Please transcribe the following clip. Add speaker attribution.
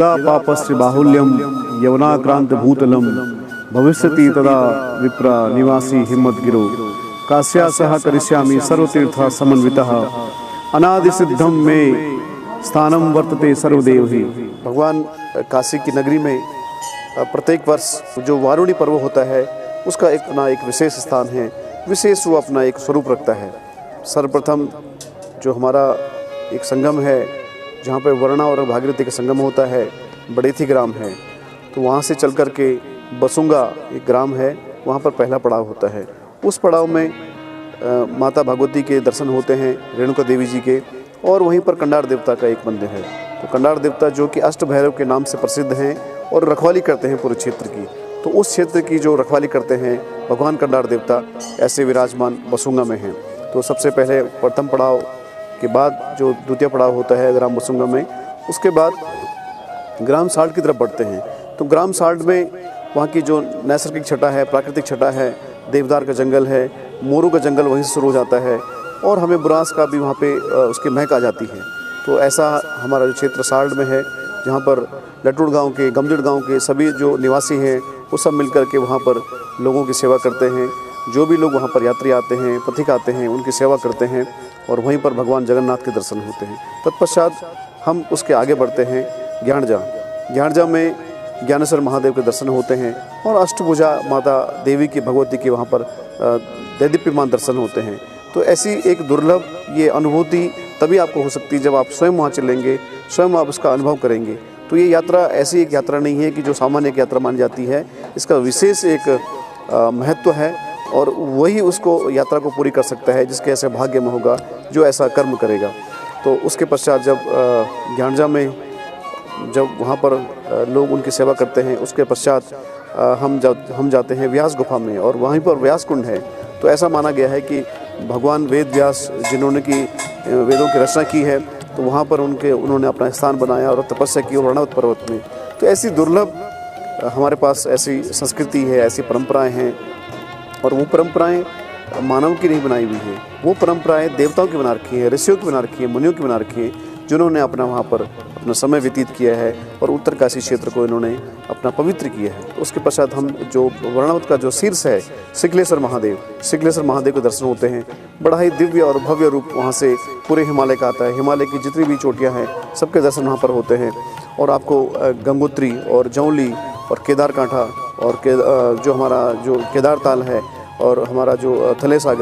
Speaker 1: पापस्य बाहुल्यम यवनाक्रांत भूतलम भविष्यति तदा विप्र निवासी हिम्मतगिरो कास्या सह करिष्यामि सर्वतीर्थ समन्वितः अनादि सिद्धम में स्थानम वर्तते सर्वदेव ही।
Speaker 2: भगवान काशी की नगरी में प्रत्येक वर्ष जो वारुणी पर्व होता है उसका अपना एक विशेष स्थान है, विशेष वो अपना एक स्वरूप रखता है। सर्वप्रथम जो हमारा एक संगम है जहाँ पर वरुणा और भागीरथी का संगम होता है, बड़ेथी ग्राम है, तो वहाँ से चल कर के बसुंगा एक ग्राम है, वहाँ पर पहला पड़ाव होता है। उस पड़ाव में माता भगवती के दर्शन होते हैं, रेणुका देवी जी के, और वहीं पर कंडार देवता का एक मंदिर है। तो कंडार देवता जो कि अष्ट भैरव के नाम से प्रसिद्ध हैं और रखवाली करते हैं पूरे क्षेत्र की, तो उस क्षेत्र की जो रखवाली करते हैं भगवान कंडार देवता ऐसे विराजमान बसुंगा में हैं। तो सबसे पहले प्रथम पड़ाव के बाद जो द्वितीय पड़ाव होता है ग्राम बसुंगा में, उसके बाद ग्राम साल्ट की तरफ बढ़ते हैं। तो ग्राम साल्ट में वहाँ की जो नैसर्गिक छटा है, प्राकृतिक छटा है, देवदार का जंगल है, मोरू का जंगल वहीं से शुरू हो जाता है, और हमें बुरांस का भी वहाँ पे उसकी महक आ जाती है। तो ऐसा हमारा जो क्षेत्र साल्ट में है, जहाँ पर लटुड़ गांव के, गमजड़ गांव के सभी जो निवासी हैं वो सब मिल कर के वहाँ पर लोगों की सेवा करते हैं। जो भी लोग वहाँ पर यात्री आते हैं, पथिक आते हैं, उनकी सेवा करते हैं, और वहीं पर भगवान जगन्नाथ के दर्शन होते हैं। तत्पश्चात हम उसके आगे बढ़ते हैं ज्ञानजा में ज्ञानेश्वर महादेव के दर्शन होते हैं, और अष्टभुजा माता देवी की, भगवती के वहाँ पर दैदीप्यमान दर्शन होते हैं। तो ऐसी एक दुर्लभ ये अनुभूति तभी आपको हो सकती है जब आप स्वयं वहाँ चलेंगे, स्वयं आप उसका अनुभव करेंगे। तो ये यात्रा ऐसी एक यात्रा नहीं है कि जो सामान्य एक यात्रा मानी जाती है, इसका विशेष एक महत्व है, और वही उसको यात्रा को पूरी कर सकता है जिसके ऐसे भाग्य में होगा, जो ऐसा कर्म करेगा। तो उसके पश्चात जब ज्ञानजा में जब वहाँ पर लोग उनकी सेवा करते हैं, उसके पश्चात हम जाते हैं व्यास गुफा में, और वहीं पर व्यास कुंड है। तो ऐसा माना गया है कि भगवान वेद व्यास जिन्होंने की वेदों की रचना की है, तो वहाँ पर उन्होंने अपना स्थान बनाया और तपस्या की वर्णवत पर्वत में। तो ऐसी दुर्लभ हमारे पास ऐसी संस्कृति है, ऐसी परंपराएं हैं, और वो परंपराएं मानव की नहीं बनाई हुई हैं, वो परंपराएं देवताओं की बना रखी है, ऋषियों की बना रखी है, मुनियों की बना रखी है, जिन्होंने अपना वहाँ पर अपना समय व्यतीत किया है, और उत्तर काशी क्षेत्र को इन्होंने अपना पवित्र किया है। तो उसके पश्चात हम जो वर्णवत का जो शीर्ष है शिखलेश्वर महादेव के दर्शन होते हैं। बड़ा ही दिव्य और भव्य रूप वहाँ से पूरे हिमालय का आता है। हिमालय की जितनी भी चोटियाँ हैं सबके दर्शन वहाँ पर होते हैं, और आपको गंगोत्री और जौली और केदार कांठा और जो हमारा जो केदार ताल है, और हमारा जो थले सागर